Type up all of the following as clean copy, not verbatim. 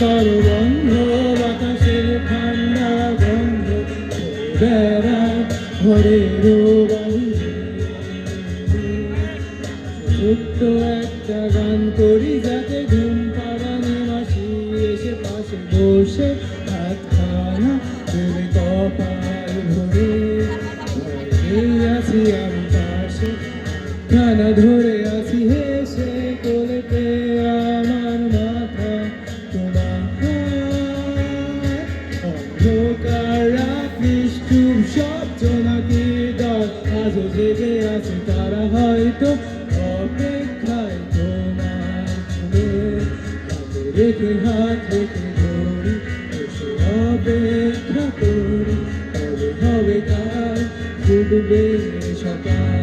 করো বন্ধ, বাতাসের ঠান্ডা গন্ধ বেড়ায় ঘরেরও বাইরে। ছোট্ট একটা গান করি যাতে ঘুম পাড়ানি মাসি এসে পাশে বসে হাতখানা দেবে কপাল ভরে। আছি আমি পাশে, খানা ধরে আছি হেসে কোলেতে আমার মাথা তোমার। অন্ধকার রাত নিষ্ঠুর সব জোনাকির দল আজও জেগে আছে, তারা হয়তো অপেক্ষায় তোমার শুনে। হাতে রেখে হাত রেখে ধরি, বসে অপেক্ষা করি, কবে হবে কাল ফুটবে সকাল।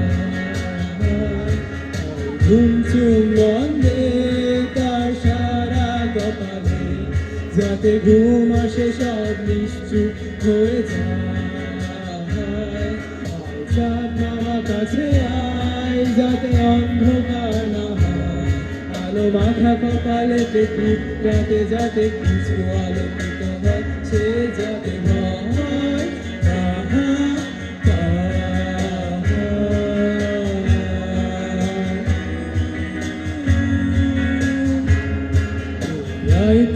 ঝুমঝুম বন্ধে তার সারা কপালে, যাতে ঘুম আসে সব নিশ্চুপ হয়ে যায়। চাঁদ মামা কাছে আয়, যাতে অন্ধকার না হয়, আলো মাখা কপালেতে টুকটাতে যাতে কিছু আলোকিত হচ্ছে, যাতে ভয়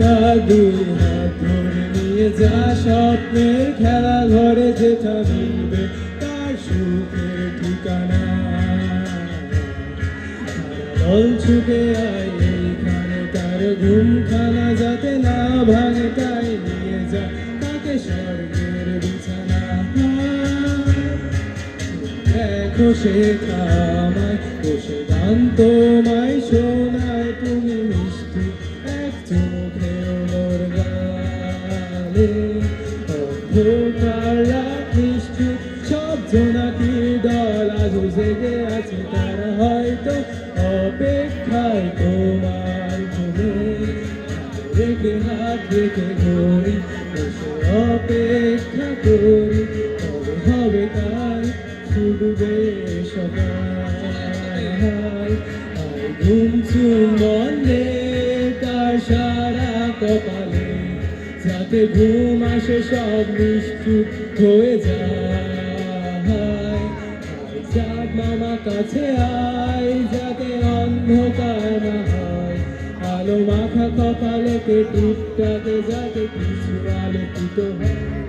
তার দুই হাত ধরে নিয়ে যা স্বপ্নের খেলা ঘরে, যেটা মিলবে তার সুখের ঠিকানা। বল ছুটে আয় এইখানে, তার ঘুমখানা যাতে না ভাঙে, তাই নিয়ে যা তাকে স্বর্গের বিছানা। দেখো সে আমায় বসে গান তোমায় শোনায়, তুমি মিষ্টি এক চোখে ওর গালে। অন্ধকার রাত নিষ্ঠুর সব জোনাকির দল আজও জেগে আছে, তারা হয়তো অপেক্ষায় তোমার ঘুমে। রেখে হাত রেখে ঘড়ি, বসে অপেক্ষা করি, কবে হবে কাল ফুটবে সকাল। ঘুমচুম বন্ধে তার সারা কপালে, যাতে ঘুম আসে সব নিশ্চুপ হয়ে যায়। চাঁদ মামা কাছে আয়, যাতে অন্ধকার না হয়, আলো মাখা কপালেতে টুকটাতে যাতে কিছু আলোকিত হয়।